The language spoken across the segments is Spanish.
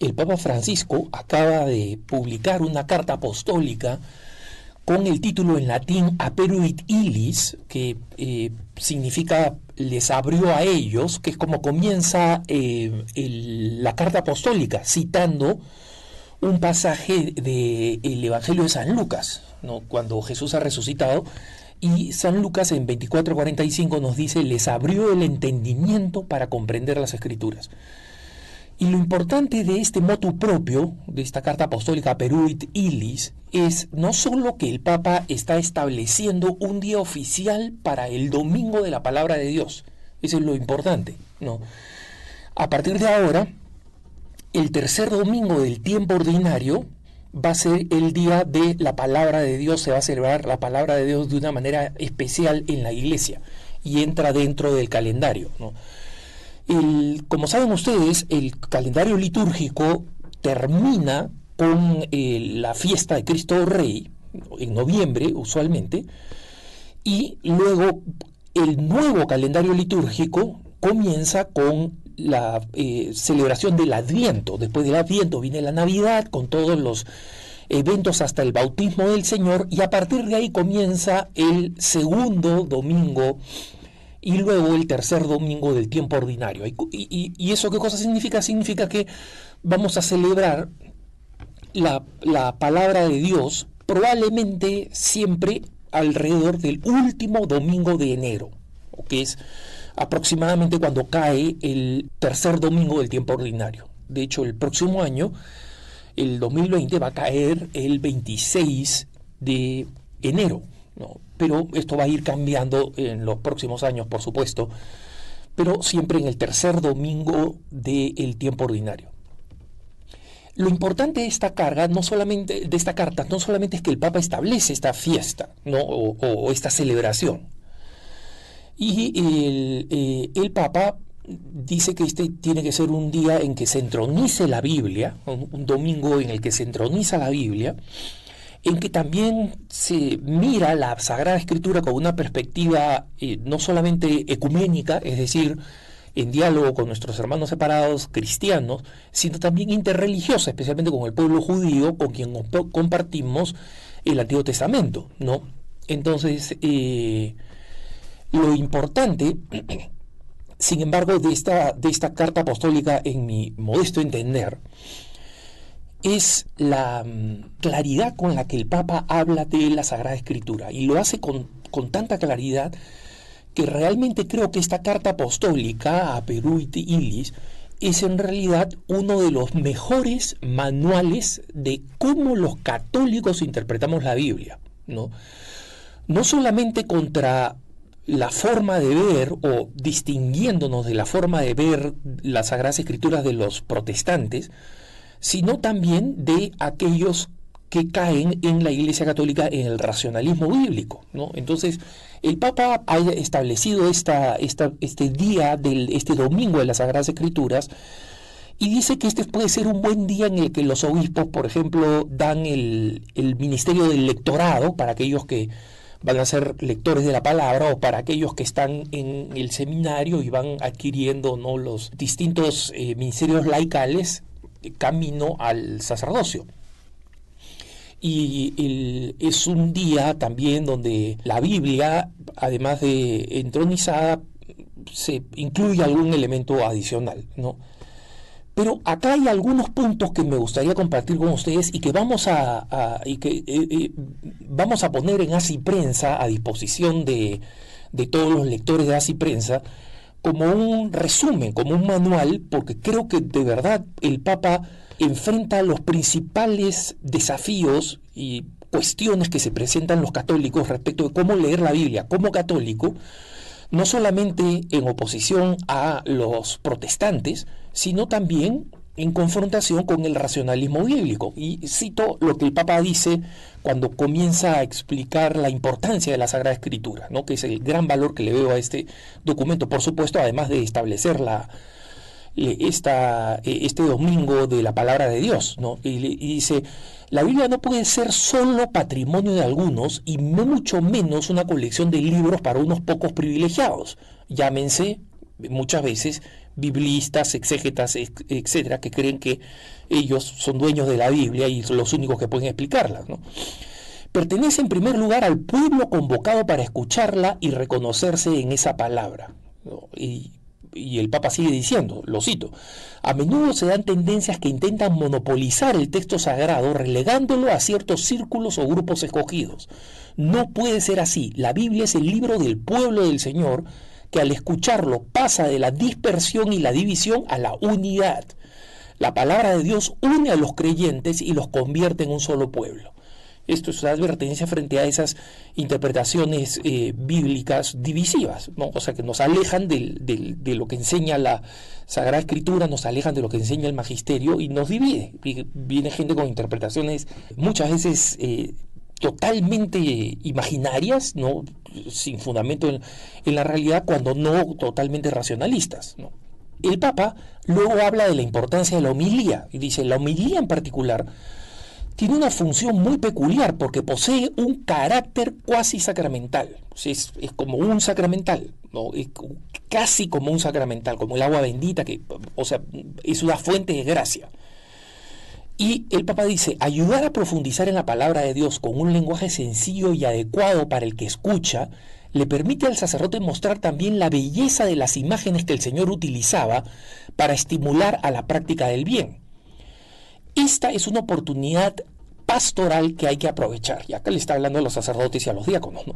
el Papa Francisco acaba de publicar una carta apostólica con el título en latín Aperuit Illis, que significa les abrió a ellos, que es como comienza la carta apostólica, citando un pasaje del Evangelio de San Lucas, ¿no? Cuando Jesús ha resucitado, y San Lucas en 24:45 nos dice, les abrió el entendimiento para comprender las Escrituras. Y lo importante de este motu propio, de esta carta apostólica Aperuit Illis, es no solo que el Papa está estableciendo un día oficial para el domingo de la palabra de Dios, eso es lo importante, ¿no? A partir de ahora, el tercer domingo del tiempo ordinario va a ser el día de la palabra de Dios, se va a celebrar la palabra de Dios de una manera especial en la iglesia y entra dentro del calendario, ¿no? Como saben ustedes, el calendario litúrgico termina con la fiesta de Cristo Rey, en noviembre usualmente, y luego el nuevo calendario litúrgico comienza con la celebración del Adviento. Después del Adviento viene la Navidad con todos los eventos hasta el bautismo del Señor, y a partir de ahí comienza el segundo domingo y luego el tercer domingo del tiempo ordinario. ¿Y eso qué cosa significa? Significa que vamos a celebrar la palabra de Dios probablemente siempre alrededor del último domingo de enero, que es aproximadamente cuando cae el tercer domingo del tiempo ordinario. De hecho, el próximo año, el 2020, va a caer el 26 de enero, ¿no? Pero esto va a ir cambiando en los próximos años, por supuesto, pero siempre en el tercer domingo del tiempo ordinario. Lo importante de esta carta no solamente es que el Papa establece esta fiesta, ¿no? o esta celebración. Y el Papa dice que este tiene que ser un día en que se entronice la Biblia, un domingo en el que se entroniza la Biblia, en que también se mira la Sagrada Escritura con una perspectiva no solamente ecuménica, es decir, en diálogo con nuestros hermanos separados cristianos, sino también interreligiosa, especialmente con el pueblo judío, con quien compartimos el Antiguo Testamento, ¿no? Entonces, lo importante, sin embargo, de esta carta apostólica, en mi modesto entender, es la claridad con la que el Papa habla de la Sagrada Escritura, y lo hace con tanta claridad que realmente creo que esta carta apostólica, Aperuit Illis, es en realidad uno de los mejores manuales de cómo los católicos interpretamos la Biblia, ¿no? No solamente contra la forma de ver, o distinguiéndonos de la forma de ver las Sagradas Escrituras de los protestantes, sino también de aquellos que caen en la Iglesia Católica en el racionalismo bíblico, ¿no? Entonces, el Papa ha establecido este día, este domingo de las Sagradas Escrituras, y dice que este puede ser un buen día en el que los obispos, por ejemplo, dan el ministerio del lectorado para aquellos que van a ser lectores de la palabra, o para aquellos que están en el seminario y van adquiriendo, ¿no?, los distintos ministerios laicales camino al sacerdocio. Y es un día también donde la Biblia, además de entronizada, se incluye algún elemento adicional, ¿no? Pero acá hay algunos puntos que me gustaría compartir con ustedes y que vamos a poner en Haz y Prensa, a disposición de todos los lectores de Haz y Prensa, como un resumen, como un manual, porque creo que de verdad el Papa enfrenta los principales desafíos y cuestiones que se presentan los católicos respecto de cómo leer la Biblia como católico, no solamente en oposición a los protestantes, sino también en confrontación con el racionalismo bíblico. Y cito lo que el Papa dice cuando comienza a explicar la importancia de la Sagrada Escritura, ¿no?, que es el gran valor que le veo a este documento, por supuesto, además de establecer este domingo de la palabra de Dios, ¿no? Y dice: la Biblia no puede ser solo patrimonio de algunos, y no mucho menos una colección de libros para unos pocos privilegiados, llámense muchas veces biblistas, exégetas, etcétera, que creen que ellos son dueños de la Biblia y son los únicos que pueden explicarla, ¿no? Pertenece en primer lugar al pueblo convocado para escucharla y reconocerse en esa palabra, ¿no? Y el Papa sigue diciendo, lo cito: a menudo se dan tendencias que intentan monopolizar el texto sagrado, relegándolo a ciertos círculos o grupos escogidos. No puede ser así. La Biblia es el libro del pueblo del Señor, que al escucharlo pasa de la dispersión y la división a la unidad. La palabra de Dios une a los creyentes y los convierte en un solo pueblo. Esto es una advertencia frente a esas interpretaciones bíblicas divisivas, ¿no? O sea, que nos alejan de lo que enseña la Sagrada Escritura, nos alejan de lo que enseña el magisterio y nos divide. Viene gente con interpretaciones muchas veces totalmente imaginarias, ¿no? Sin fundamento en la realidad, cuando no totalmente racionalistas, ¿no? El Papa luego habla de la importancia de la homilía y dice: la homilía en particular tiene una función muy peculiar porque posee un carácter cuasi sacramental. O sea, es como un sacramental, ¿no? Es casi como un sacramental, como el agua bendita, que, o sea, es una fuente de gracia. Y el Papa dice: ayudar a profundizar en la palabra de Dios con un lenguaje sencillo y adecuado para el que escucha, le permite al sacerdote mostrar también la belleza de las imágenes que el Señor utilizaba para estimular a la práctica del bien. Esta es una oportunidad pastoral que hay que aprovechar. Y acá le está hablando a los sacerdotes y a los diáconos, ¿no?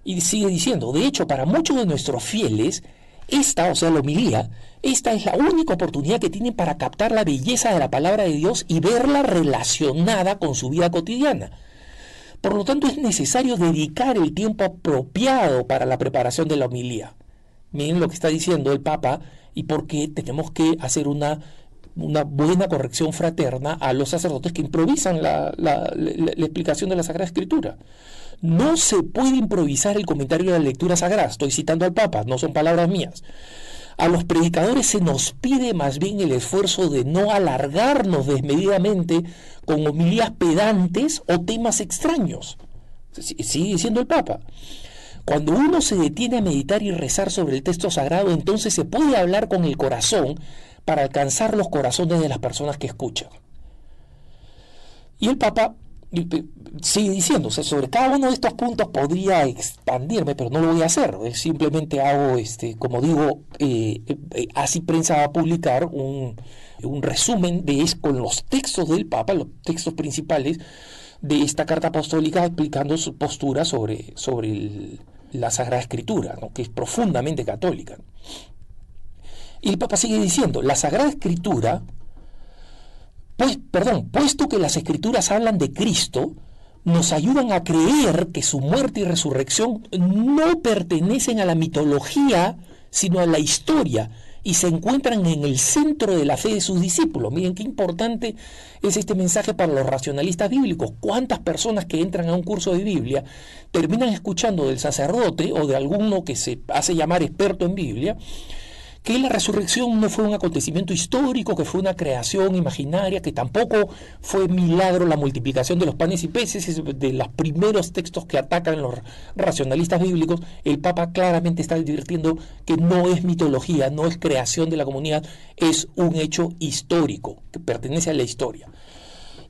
Y sigue diciendo: de hecho, para muchos de nuestros fieles, esta, o sea, la homilía, esta es la única oportunidad que tienen para captar la belleza de la palabra de Dios y verla relacionada con su vida cotidiana. Por lo tanto, es necesario dedicar el tiempo apropiado para la preparación de la homilía. Miren lo que está diciendo el Papa y por qué tenemos que hacer una buena corrección fraterna a los sacerdotes que improvisan la explicación de la Sagrada Escritura. No se puede improvisar el comentario de la lectura sagrada. Estoy citando al Papa, no son palabras mías. A los predicadores se nos pide más bien el esfuerzo de no alargarnos desmedidamente con homilías pedantes o temas extraños. Sigue diciendo el Papa. Cuando uno se detiene a meditar y rezar sobre el texto sagrado, entonces se puede hablar con el corazón para alcanzar los corazones de las personas que escuchan. Y el Papa sigue diciendo: sobre cada uno de estos puntos podría expandirme, pero no lo voy a hacer. Simplemente hago, como digo, así Prensa va a publicar un resumen con los textos del Papa, los textos principales de esta carta apostólica, explicando su postura sobre la Sagrada Escritura, ¿no? Que es profundamente católica. Y el Papa sigue diciendo: la Sagrada Escritura, puesto que las Escrituras hablan de Cristo, nos ayudan a creer que su muerte y resurrección no pertenecen a la mitología, sino a la historia, y se encuentran en el centro de la fe de sus discípulos. Miren qué importante es este mensaje para los racionalistas bíblicos. ¿Cuántas personas que entran a un curso de Biblia terminan escuchando del sacerdote o de alguno que se hace llamar experto en Biblia que la resurrección no fue un acontecimiento histórico, que fue una creación imaginaria, que tampoco fue milagro la multiplicación de los panes y peces? Es de los primeros textos que atacan los racionalistas bíblicos? El Papa claramente está advirtiendo que no es mitología, no es creación de la comunidad, es un hecho histórico, que pertenece a la historia.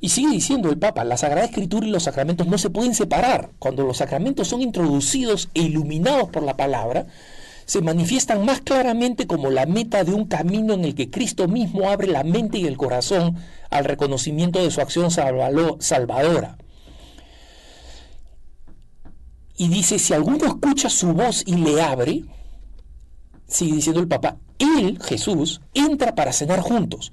Y sigue diciendo el Papa: la Sagrada Escritura y los sacramentos no se pueden separar. Cuando los sacramentos son introducidos e iluminados por la palabra, se manifiestan más claramente como la meta de un camino en el que Cristo mismo abre la mente y el corazón al reconocimiento de su acción salvadora. Y dice: si alguno escucha su voz y le abre, sigue diciendo el Papa, él, Jesús, entra para cenar juntos.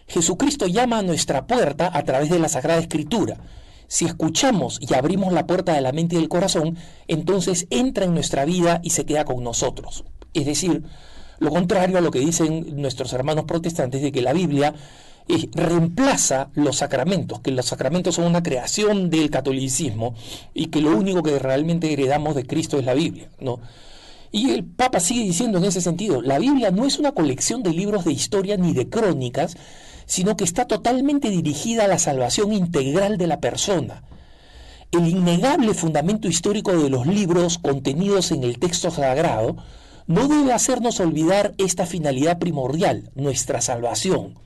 Jesucristo llama a nuestra puerta a través de la Sagrada Escritura. Si escuchamos y abrimos la puerta de la mente y del corazón, entonces entra en nuestra vida y se queda con nosotros. Es decir, lo contrario a lo que dicen nuestros hermanos protestantes, de que la Biblia reemplaza los sacramentos, que los sacramentos son una creación del catolicismo y que lo único que realmente heredamos de Cristo es la Biblia, ¿no? Y el Papa sigue diciendo en ese sentido: la Biblia no es una colección de libros de historia ni de crónicas, sino que está totalmente dirigida a la salvación integral de la persona. El innegable fundamento histórico de los libros contenidos en el texto sagrado no debe hacernos olvidar esta finalidad primordial, nuestra salvación.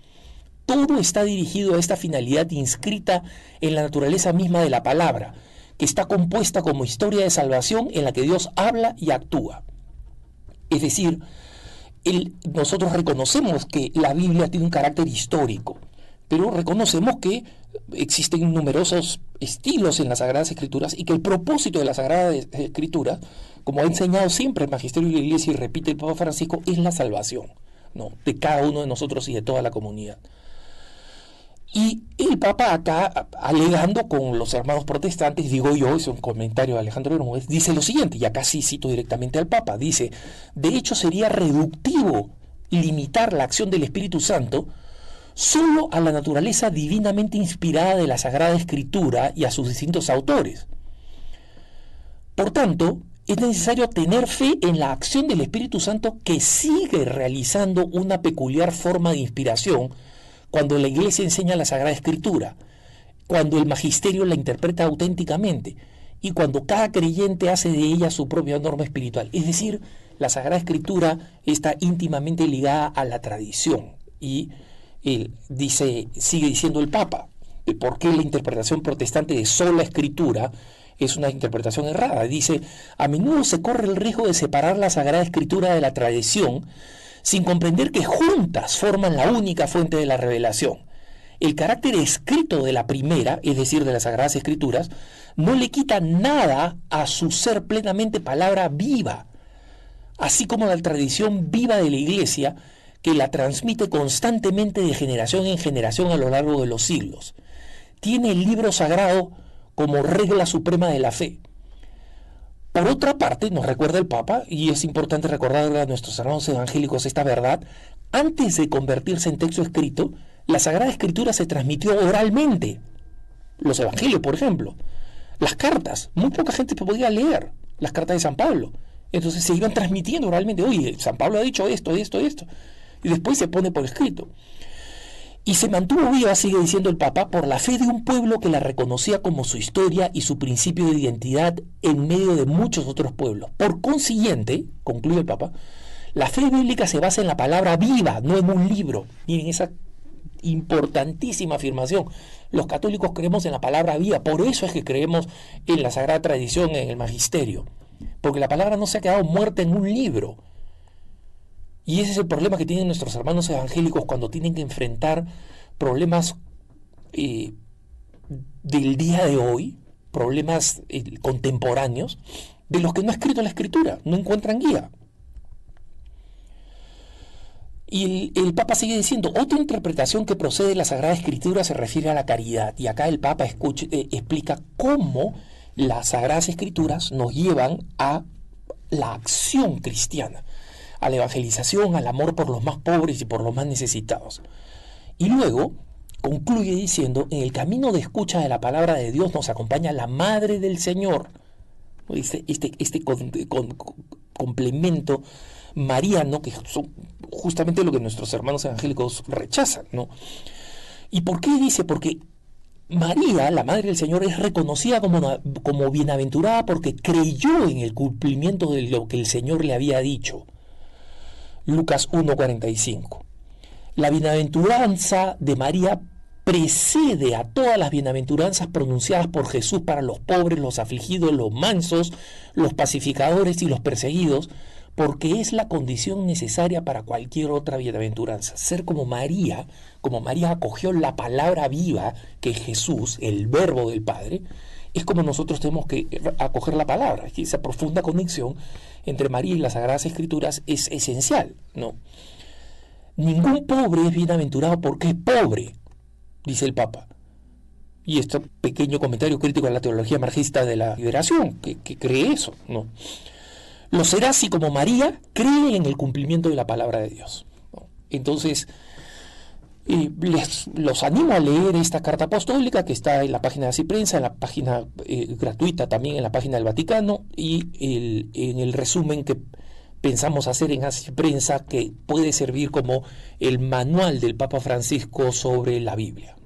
Todo está dirigido a esta finalidad inscrita en la naturaleza misma de la palabra, que está compuesta como historia de salvación en la que Dios habla y actúa. Es decir, nosotros reconocemos que la Biblia tiene un carácter histórico, pero reconocemos que existen numerosos estilos en las Sagradas Escrituras y que el propósito de las Sagradas Escrituras, como ha enseñado siempre el Magisterio de la Iglesia y repite el Papa Francisco, es la salvación, ¿no?, de cada uno de nosotros y de toda la comunidad. Y el Papa acá, alegando con los hermanos protestantes, digo yo, es un comentario de Alejandro Bermúdez, dice lo siguiente, y acá sí cito directamente al Papa, dice: de hecho sería reductivo limitar la acción del Espíritu Santo solo a la naturaleza divinamente inspirada de la Sagrada Escritura y a sus distintos autores. Por tanto, es necesario tener fe en la acción del Espíritu Santo, que sigue realizando una peculiar forma de inspiración cuando la Iglesia enseña la Sagrada Escritura, cuando el magisterio la interpreta auténticamente y cuando cada creyente hace de ella su propia norma espiritual. Es decir, la Sagrada Escritura está íntimamente ligada a la tradición. Y sigue diciendo el Papa, ¿por qué la interpretación protestante de sola Escritura es una interpretación errada? Dice: a menudo se corre el riesgo de separar la Sagrada Escritura de la tradición, sin comprender que juntas forman la única fuente de la revelación. El carácter escrito de la primera, es decir, de las Sagradas Escrituras, no le quita nada a su ser plenamente palabra viva, así como la tradición viva de la Iglesia, que la transmite constantemente de generación en generación a lo largo de los siglos. Tiene el libro sagrado como regla suprema de la fe. Por otra parte, nos recuerda el Papa, y es importante recordarle a nuestros hermanos evangélicos esta verdad: antes de convertirse en texto escrito, la Sagrada Escritura se transmitió oralmente. Los evangelios, por ejemplo. Las cartas, muy poca gente podía leer las cartas de San Pablo. Entonces se iban transmitiendo oralmente. Oye, San Pablo ha dicho esto, esto, esto. Y después se pone por escrito. Y se mantuvo viva, sigue diciendo el Papa, por la fe de un pueblo que la reconocía como su historia y su principio de identidad en medio de muchos otros pueblos. Por consiguiente, concluye el Papa, la fe bíblica se basa en la palabra viva, no en un libro. Miren esa importantísima afirmación. Los católicos creemos en la palabra viva, por eso es que creemos en la Sagrada Tradición, en el Magisterio, porque la palabra no se ha quedado muerta en un libro. Y ese es el problema que tienen nuestros hermanos evangélicos cuando tienen que enfrentar problemas del día de hoy, problemas contemporáneos, de los que no ha escrito la Escritura, no encuentran guía. Y el Papa sigue diciendo: otra interpretación que procede de la Sagrada Escritura se refiere a la caridad. Y acá el Papa explica cómo las Sagradas Escrituras nos llevan a la acción cristiana, a la evangelización, al amor por los más pobres y por los más necesitados. Y luego concluye diciendo: en el camino de escucha de la palabra de Dios nos acompaña la Madre del Señor. Este complemento mariano, que son justamente lo que nuestros hermanos evangélicos rechazan, ¿no? ¿Y por qué dice? Porque María, la Madre del Señor, es reconocida como bienaventurada porque creyó en el cumplimiento de lo que el Señor le había dicho. Lucas 1:45. La bienaventuranza de María precede a todas las bienaventuranzas pronunciadas por Jesús para los pobres, los afligidos, los mansos, los pacificadores y los perseguidos, porque es la condición necesaria para cualquier otra bienaventuranza. Ser como María acogió la palabra viva que es Jesús, el verbo del Padre, es como nosotros tenemos que acoger la palabra. Esa profunda conexión entre María y las Sagradas Escrituras es esencial, ¿no? Ningún pobre es bienaventurado porque es pobre, dice el Papa. Y este pequeño comentario crítico a la teología marxista de la liberación, que cree eso, ¿no? Lo será si, como María, cree en el cumplimiento de la palabra de Dios, ¿no? Entonces, los animo a leer esta carta apostólica que está en la página de Así Prensa, en la página gratuita también en la página del Vaticano, y en el resumen que pensamos hacer en Así Prensa, que puede servir como el manual del Papa Francisco sobre la Biblia.